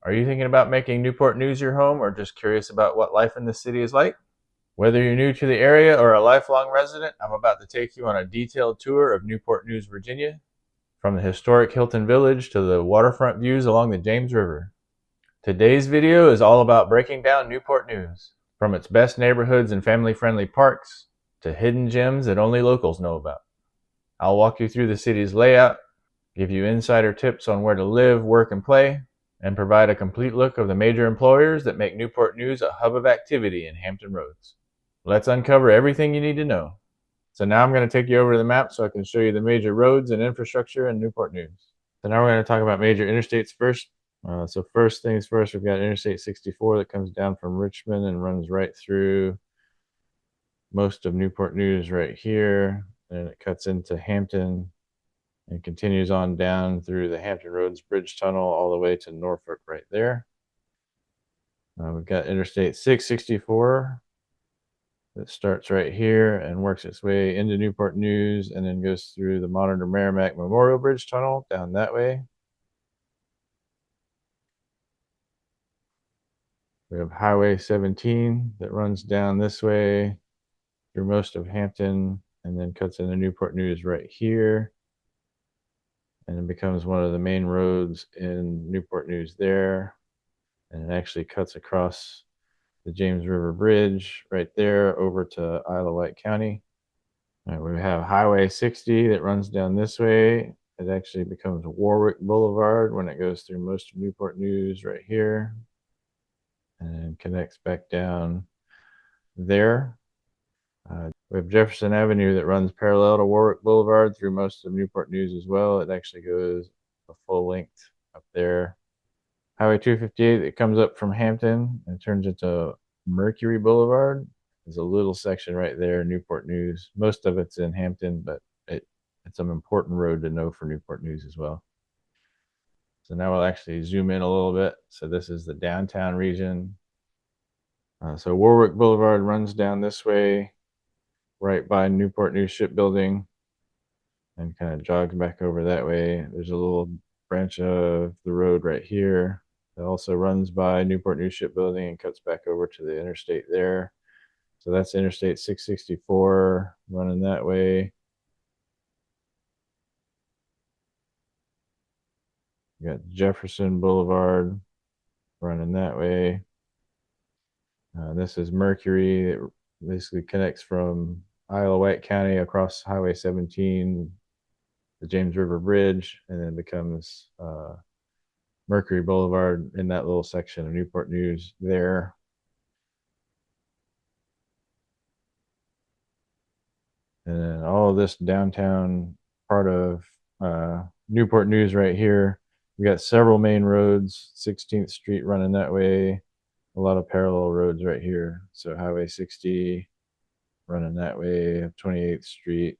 Are you thinking about making Newport News your home or just curious about what life in this city is like? Whether you're new to the area or a lifelong resident, I'm about to take you on a detailed tour of Newport News, Virginia, from the historic Hilton Village to the waterfront views along the James River. Today's video is all about breaking down Newport News, from its best neighborhoods and family-friendly parks to hidden gems that only locals know about. I'll walk you through the city's layout, give you insider tips on where to live, work, and play, and provide a complete look of the major employers that make Newport News a hub of activity in Hampton Roads. Let's uncover everything you need to know. So now I'm going to take you over to the map so I can show you the major roads and infrastructure in Newport News. So now we're going to talk about major interstates first. So first things first, we've got Interstate 64 that comes down from Richmond and runs right through most of Newport News right here. And it cuts into Hampton and continues on down through the Hampton Roads Bridge Tunnel all the way to Norfolk right there. We've got Interstate 664 that starts right here and works its way into Newport News and then goes through the Monitor Merrimack Memorial Bridge Tunnel down that way. We have Highway 17 that runs down this way through most of Hampton and then cuts into Newport News right here. And it becomes one of the main roads in Newport News there. And it actually cuts across the James River Bridge right there over to Isle of Wight County. All right, we have Highway 60 that runs down this way. It actually becomes Warwick Boulevard when it goes through most of Newport News right here and connects back down there. We have Jefferson Avenue that runs parallel to Warwick Boulevard through most of Newport News as well. It actually goes a full length up there. Highway 258 that comes up from Hampton and turns into Mercury Boulevard. There's a little section right there, Newport News. Most of it's in Hampton, but it's an important road to know for Newport News as well. So now we'll actually zoom in a little bit. So this is the downtown region. So Warwick Boulevard runs down this way, right by Newport News Shipbuilding, and kind of jogs back over that way. There's a little branch of the road right here. It also runs by Newport News Shipbuilding and cuts back over to the interstate there. So that's Interstate 664 running that way. You got Jefferson Boulevard running that way. This is Mercury. It basically connects from Isle of Wight County across Highway 17, the James River Bridge, and then becomes Mercury Boulevard in that little section of Newport News there. And then all of this downtown part of Newport News right here. We got several main roads, 16th Street running that way, a lot of parallel roads right here. So Highway 60 running that way, 28th Street.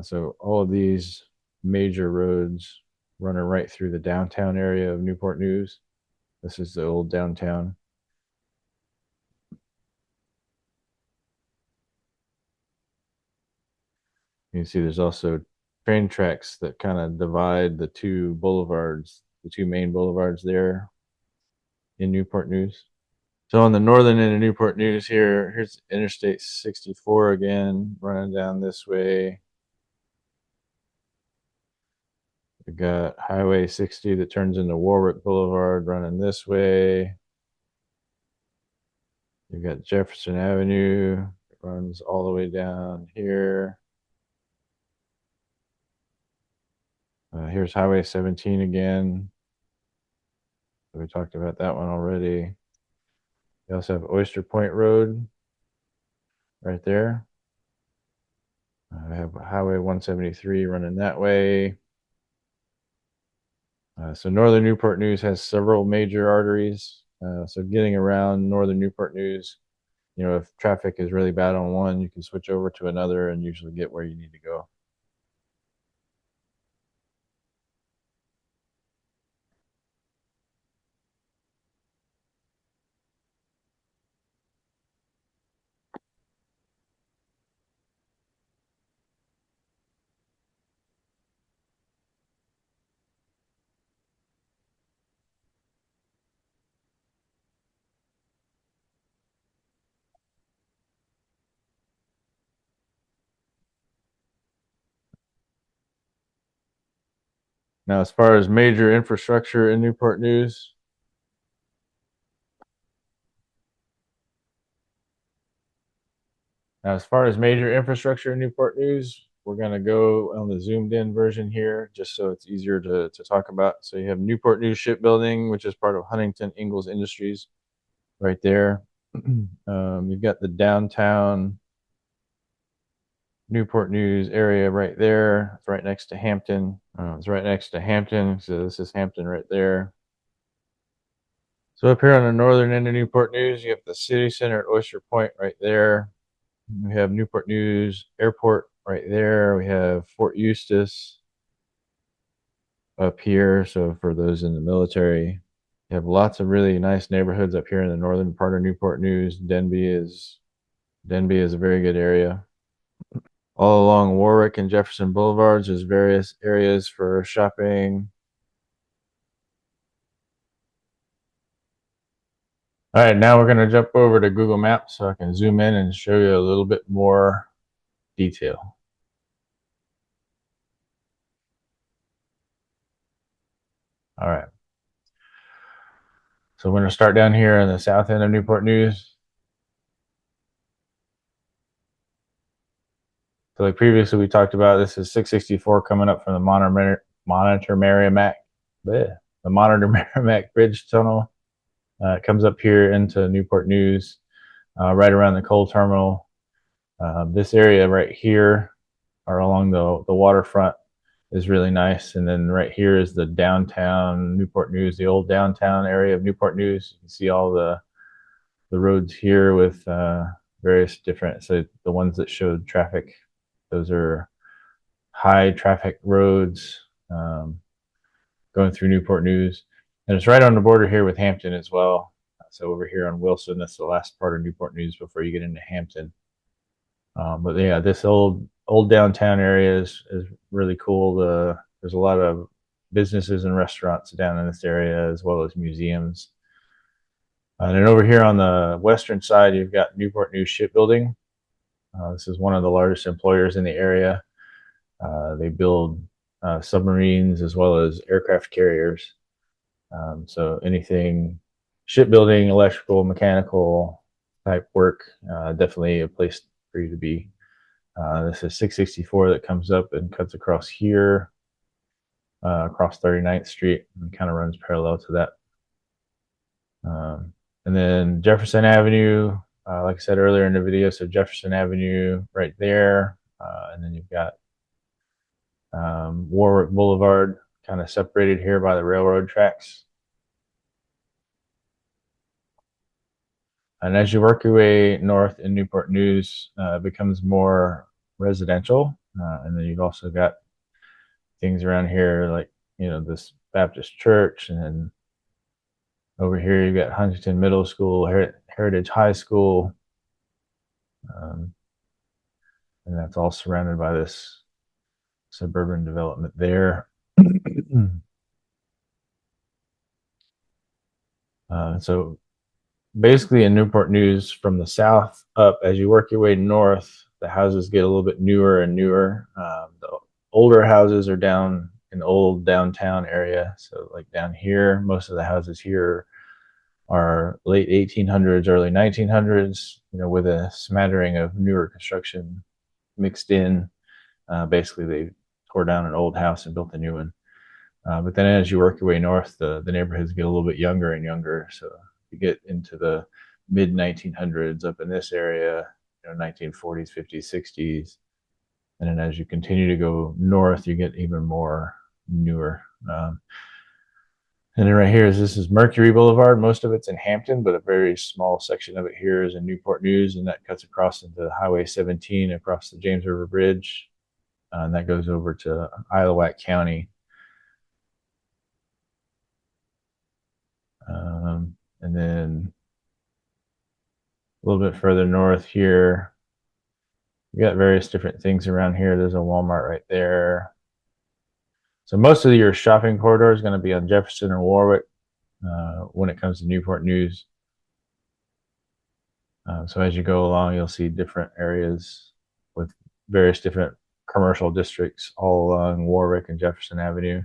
So all of these major roads running right through the downtown area of Newport News. This is the old downtown. You can see there's also train tracks that kind of divide the two boulevards, the two main boulevards there in Newport News. So on the northern end of Newport News here's Interstate 64 again, running down this way. We've got Highway 60 that turns into Warwick Boulevard running this way. You've got Jefferson Avenue, it runs all the way down here. Here's Highway 17 again. We talked about that one already. You also have Oyster Point Road right there. I have Highway 173 running that way. So northern Newport News has several major arteries. So getting around northern Newport News, if traffic is really bad on one, you can switch over to another and usually get where you need to go. Now, as far as major infrastructure in Newport News, we're going to go on the zoomed in version here just so it's easier to talk about. So you have Newport News Shipbuilding, which is part of Huntington Ingalls Industries right there. You've got the downtown Newport News area right there. It's right next to Hampton. So this is Hampton right there. So up here on the northern end of Newport News, you have the city center at Oyster Point right there. We have Newport News Airport right there. We have Fort Eustis up here. So for those in the military, you have lots of really nice neighborhoods up here in the northern part of Newport News. Denby is a very good area. All along Warwick and Jefferson Boulevards, there's various areas for shopping. All right, now we're going to jump over to Google Maps so I can zoom in and show you a little bit more detail. All right. So we're going to start down here in the south end of Newport News. So like previously we talked about, this is 664 coming up from the Monitor Merrimack Bridge Tunnel. It comes up here into Newport News, right around the coal terminal. This area right here, or along the waterfront, is really nice. And then right here is the downtown Newport News, the old downtown area of Newport News. You can see all the roads here with various different, so the ones that showed traffic, those are high traffic roads going through Newport News. And it's right on the border here with Hampton as well. So over here on Wilson, that's the last part of Newport News before you get into Hampton. But yeah, this old downtown area is really cool. There's a lot of businesses and restaurants down in this area, as well as museums. And then over here on the western side, you've got Newport News Shipbuilding. This is one of the largest employers in the area. They build submarines as well as aircraft carriers. So anything shipbuilding, electrical, mechanical type work, definitely a place for you to be. This is 664 that comes up and cuts across here, across 39th Street, and kind of runs parallel to that. And then Jefferson Avenue, like I said earlier in the video, so Jefferson Avenue right there. And then you've got Warwick Boulevard kind of separated here by the railroad tracks. And as you work your way north in Newport News, it becomes more residential. And then you've also got things around here like, this Baptist church. And then over here, you've got Huntington Middle School, Heritage High School. And that's all surrounded by this suburban development there. So basically in Newport News, from the south up, as you work your way north, the houses get a little bit newer and newer. The older houses are down in the old downtown area. So like down here, most of the houses here are late 1800s, early 1900s, with a smattering of newer construction mixed in. Basically, they tore down an old house and built a new one. But then as you work your way north, the neighborhoods get a little bit younger and younger. So you get into the mid 1900s up in this area, 1940s, 50s, 60s. And then as you continue to go north, you get even more newer. And then right here this is Mercury Boulevard. Most of it's in Hampton, but a very small section of it here is in Newport News, and that cuts across into Highway 17 across the James River Bridge. And that goes over to Islewack County. And then a little bit further north here, you got various different things around here. There's a Walmart right there. So most of your shopping corridor is going to be on Jefferson or Warwick when it comes to Newport News. So as you go along, you'll see different areas with various different commercial districts all along Warwick and Jefferson Avenue.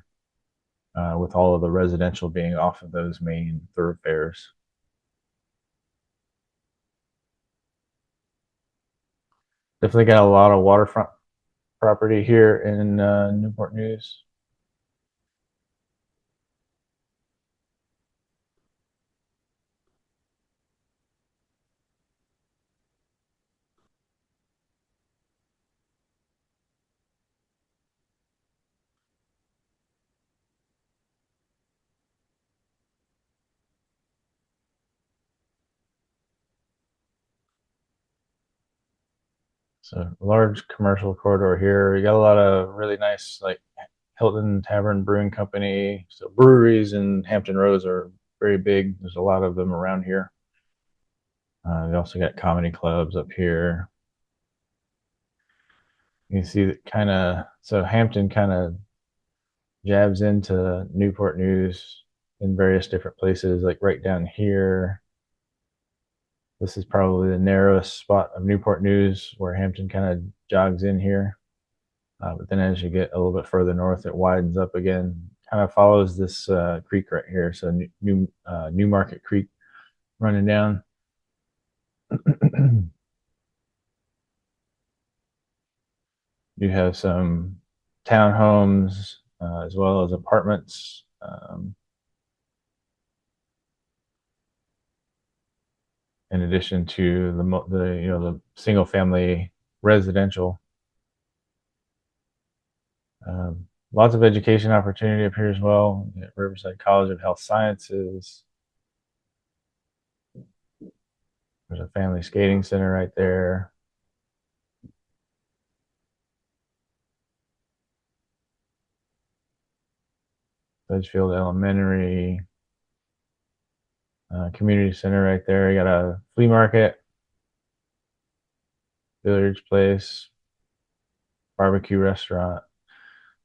with all of the residential being off of those main thoroughfares. Definitely got a lot of waterfront property here in Newport News. So large commercial corridor here. You got a lot of really nice like Hilton Tavern Brewing Company. So breweries in Hampton Roads are very big. There's a lot of them around here. You also got comedy clubs up here. You can see that kind of, so Hampton kind of jabs into Newport News in various different places, like right down here. This is probably the narrowest spot of Newport News where Hampton kind of jogs in here. But then as you get a little bit further north, it widens up again, kind of follows this creek right here. So New Market Creek running down. You have some townhomes as well as apartments. In addition to the single family residential. Lots of education opportunity up here as well. Riverside College of Health Sciences. There's a family skating center right there. Sedgefield Elementary. Community center right there. You got a flea market, billiards place, barbecue restaurant.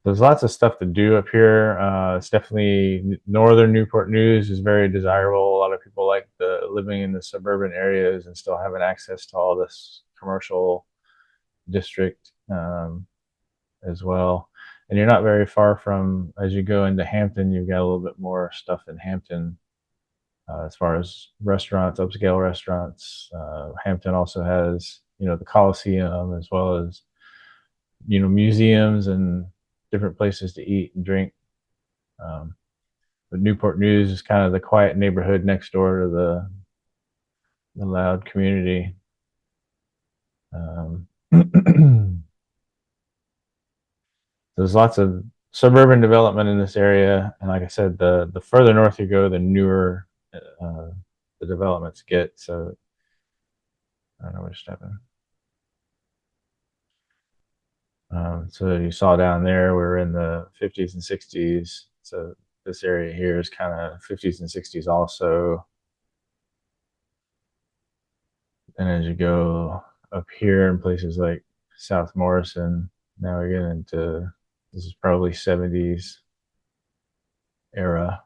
There's lots of stuff to do up here. It's definitely northern Newport News is very desirable. A lot of people like living in the suburban areas and still having access to all this commercial district as well. And you're not very far from, as you go into Hampton, you've got a little bit more stuff in Hampton as far as restaurants, upscale restaurants. Hampton also has, the Coliseum as well as, museums and different places to eat and drink. But Newport News is kind of the quiet neighborhood next door to the loud community. There's lots of suburban development in this area, and like I said, the further north you go, the newer the developments get. So I don't know what's happening. So you saw down there, we're in the 50s and 60s. So this area here is kind of 50s and 60s also. And as you go up here in places like South Morrison, now we're getting into, this is probably 70s era.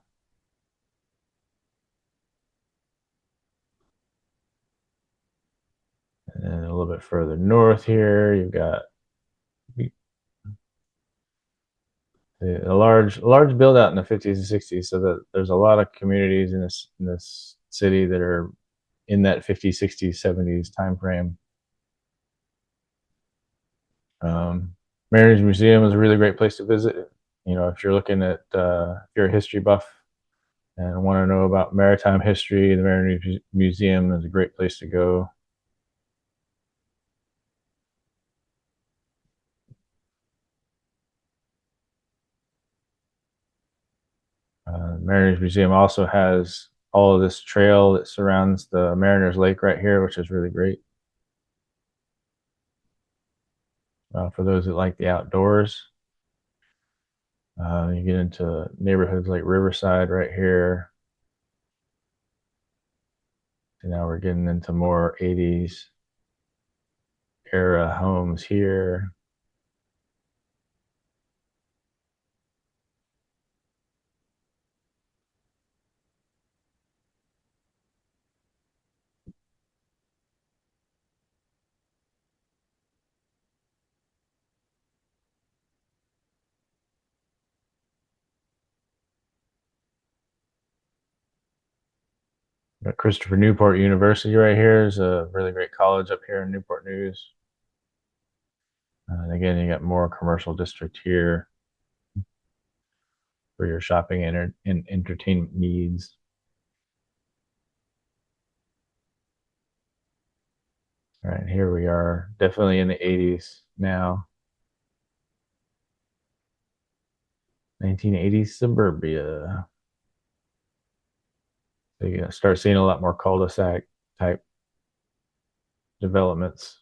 And then a little bit further north here, you've got a large build out in the 50s and 60s. So that there's a lot of communities in this city that are in that 50s, 60s, 70s time frame. Mariners Museum is a really great place to visit. If you're looking at if you're a history buff and want to know about maritime history, the Mariners Museum is a great place to go. Mariners Museum also has all of this trail that surrounds the Mariners Lake right here, which is really great for those that like the outdoors. You get into neighborhoods like Riverside right here. So now we're getting into more 80s era homes here. Got Christopher Newport University right here. Is a really great college up here in Newport News. And again, you got more commercial district here for your shopping and entertainment needs. All right, here we are, definitely in the 80s now. 1980s suburbia. So you start seeing a lot more cul-de-sac type developments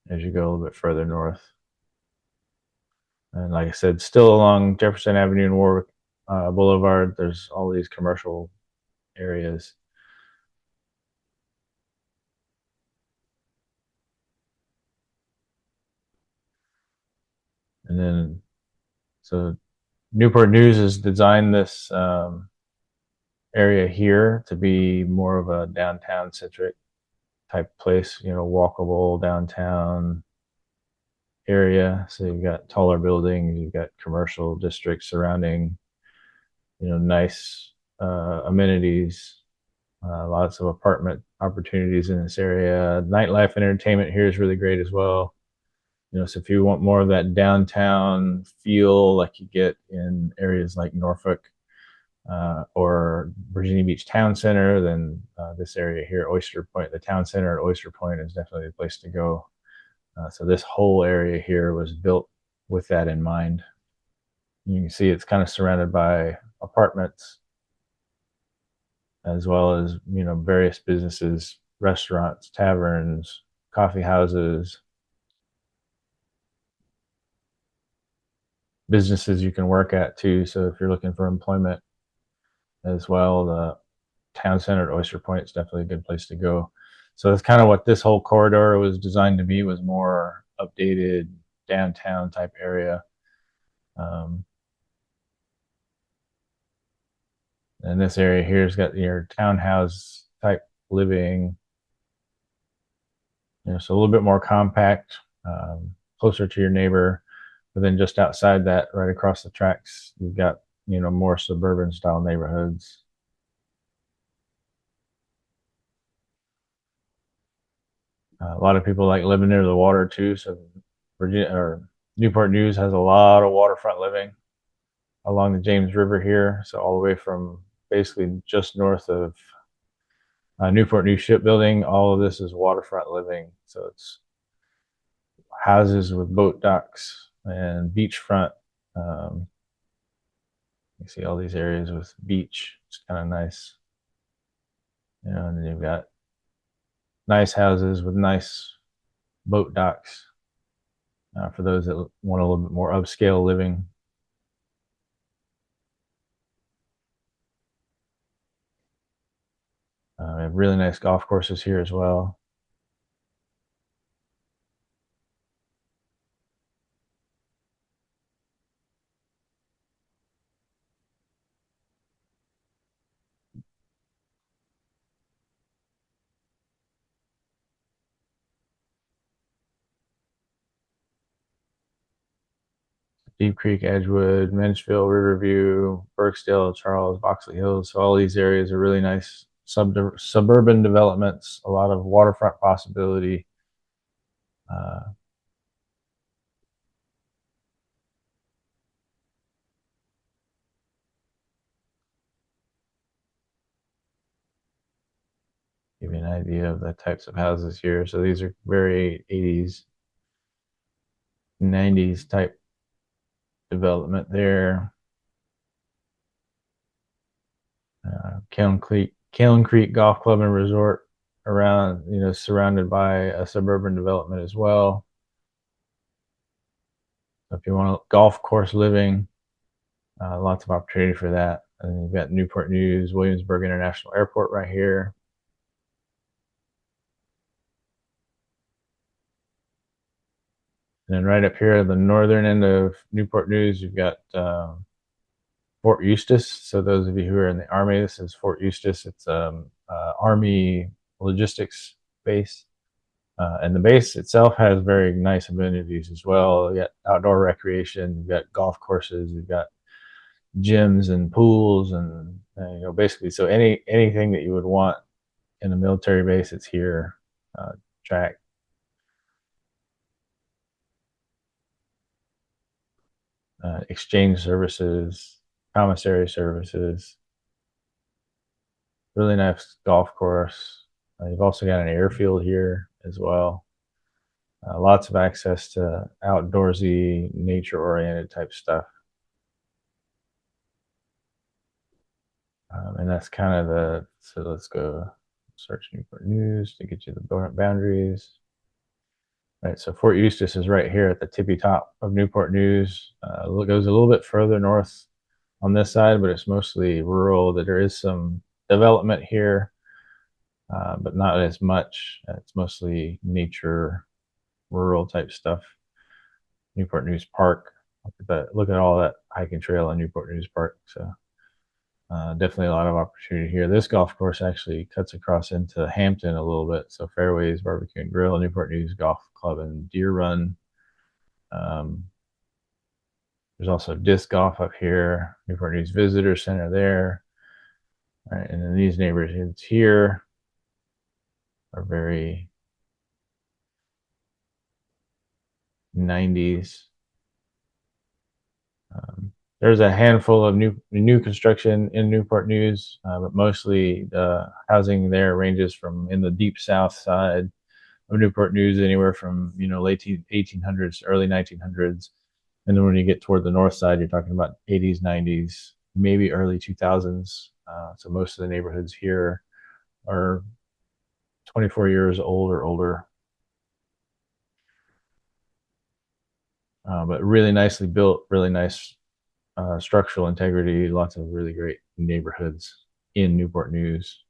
as you go a little bit further north. And like I said, still along Jefferson Avenue and Warwick Boulevard, there's all these commercial areas. And then, so Newport News has designed this area here to be more of a downtown centric type place, walkable downtown area. So you've got taller buildings, you've got commercial districts surrounding, nice amenities, lots of apartment opportunities in this area. Nightlife and entertainment here is really great as well. So if you want more of that downtown feel like you get in areas like Norfolk or Virginia Beach Town Center, then this area here, Oyster Point, the town center at Oyster Point is definitely the place to go. So this whole area here was built with that in mind. You can see it's kind of surrounded by apartments as well as, various businesses, restaurants, taverns, coffee houses, businesses you can work at too. So if you're looking for employment as well, the town center at Oyster Point is definitely a good place to go. So that's kind of what this whole corridor was designed to be, was more updated downtown type area. And this area here has got your townhouse type living, so a little bit more compact, closer to your neighbor. But then just outside that, right across the tracks, you've got, more suburban style neighborhoods. A lot of people like living near the water too. So Virginia or Newport News has a lot of waterfront living along the James River here. So all the way from basically just north of Newport News Shipbuilding, all of this is waterfront living. So it's houses with boat docks and beachfront. You see all these areas with beach. It's kind of nice. And then you've got nice houses with nice boat docks for those that want a little bit more upscale living. We have really nice golf courses here as well. Deep Creek, Edgewood, Menchville, Riverview, Burksdale, Charles, Boxley Hills. So all these areas are really nice suburban developments, a lot of waterfront possibility. Give you an idea of the types of houses here. So these are very 80s, 90s type development there. Kiln Creek Golf Club and Resort around, surrounded by a suburban development as well. So if you want a golf course living, lots of opportunity for that. And you've got Newport News, Williamsburg International Airport right here. And then right up here at the northern end of Newport News, you've got Fort Eustis. So those of you who are in the Army, this is Fort Eustis. It's Army logistics base. And the base itself has very nice amenities as well. You got outdoor recreation, you've got golf courses, you've got gyms and pools and basically so anything that you would want in a military base, it's here. Track, exchange services, commissary services, really nice golf course. You've also got an airfield here as well. Lots of access to outdoorsy, nature-oriented type stuff. And that's kind of so let's go search Newport News to get you the boundaries. Right, so Fort Eustis is right here at the tippy top of Newport News. It goes a little bit further north on this side, but it's mostly rural. That there is some development here, but not as much. It's mostly nature, rural type stuff. Newport News Park. Look at all that hiking trail in Newport News Park. So definitely a lot of opportunity here. This golf course actually cuts across into Hampton a little bit. So Fairways Barbecue and Grill, Newport News Golf Club, and Deer Run. There's also disc golf up here, Newport News Visitor Center there. All right, and then these neighborhoods here are very 90s. There's a handful of new construction in Newport News, but mostly the housing there ranges from in the deep south side of Newport News, anywhere from late 1800s to early 1900s, and then when you get toward the north side, you're talking about 80s, 90s, maybe early 2000s. So most of the neighborhoods here are 24 years old or older, but really nicely built, really nice structural integrity, lots of really great neighborhoods in Newport News.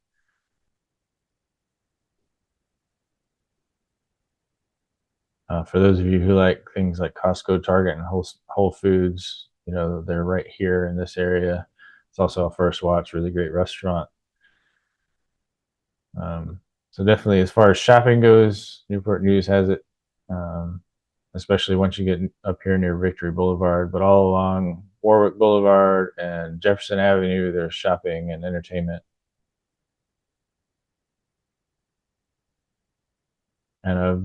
For those of you who like things like Costco, Target, and Whole Foods, they're right here in this area. It's also a First Watch, really great restaurant. So definitely, as far as shopping goes, Newport News has it, especially once you get up here near Victory Boulevard. But all along Warwick Boulevard and Jefferson Avenue, there's shopping and entertainment. And a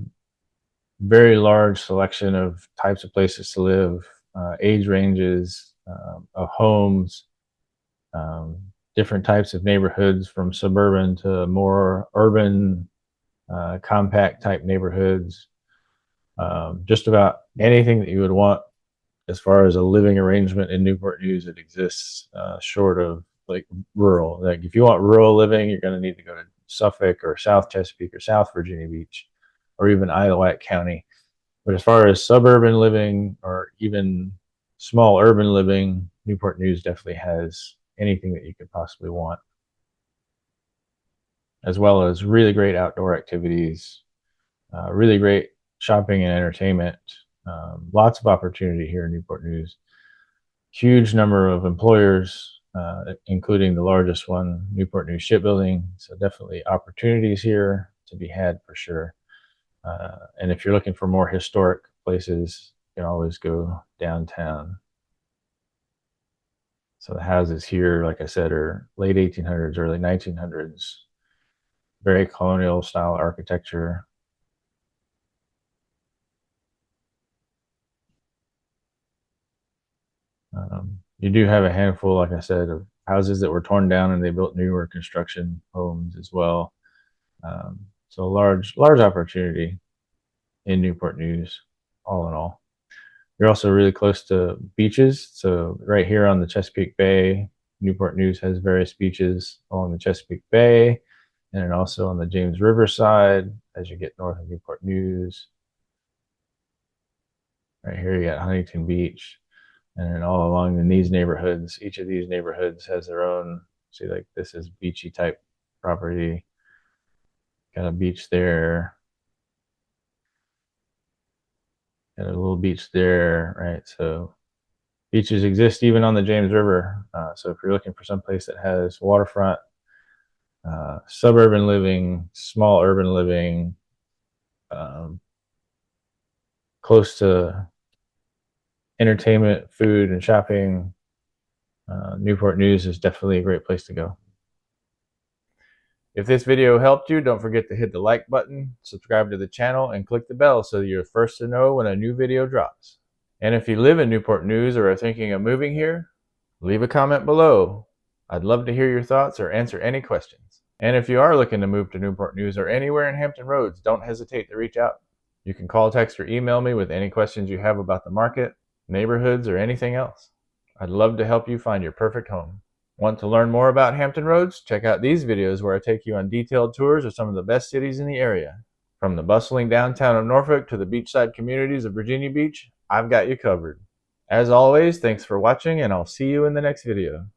very large selection of types of places to live, age ranges of homes, different types of neighborhoods from suburban to more urban, compact type neighborhoods. Just about anything that you would want as far as a living arrangement in Newport News, it exists, short of like rural. Like if you want rural living, you're going to need to go to Suffolk or South Chesapeake or South Virginia Beach or even Idlewild County. But as far as suburban living or even small urban living, Newport News definitely has anything that you could possibly want, as well as really great outdoor activities, really great shopping and entertainment. Lots of opportunity here in Newport News. Huge number of employers, including the largest one, Newport News Shipbuilding. So definitely opportunities here to be had for sure. And if you're looking for more historic places, you can always go downtown. So the houses here, like I said, are late 1800s, early 1900s, very colonial style architecture. You do have a handful, like I said, of houses that were torn down and they built newer construction homes as well. So a large opportunity in Newport News, all in all. You're also really close to beaches. So right here on the Chesapeake Bay, Newport News has various beaches along the Chesapeake Bay, and then also on the James River side as you get north of Newport News. Right here you got Huntington Beach, and then all along in these neighborhoods, each of these neighborhoods has their own. See, like this is beachy type property. Got a beach there. Got a little beach there, right? So beaches exist even on the James River. So if you're looking for some place that has waterfront, suburban living, small urban living, um, close to entertainment, food, and shopping, Newport News is definitely a great place to go. If this video helped you, don't forget to hit the like button, subscribe to the channel, and click the bell so that you're the first to know when a new video drops. And if you live in Newport News or are thinking of moving here, leave a comment below. I'd love to hear your thoughts or answer any questions. And if you are looking to move to Newport News or anywhere in Hampton Roads, don't hesitate to reach out. You can call, text, or email me with any questions you have about the market, neighborhoods, or anything else. I'd love to help you find your perfect home. Want to learn more about Hampton Roads? Check out these videos where I take you on detailed tours of some of the best cities in the area. From the bustling downtown of Norfolk to the beachside communities of Virginia Beach, I've got you covered. As always, thanks for watching, and I'll see you in the next video.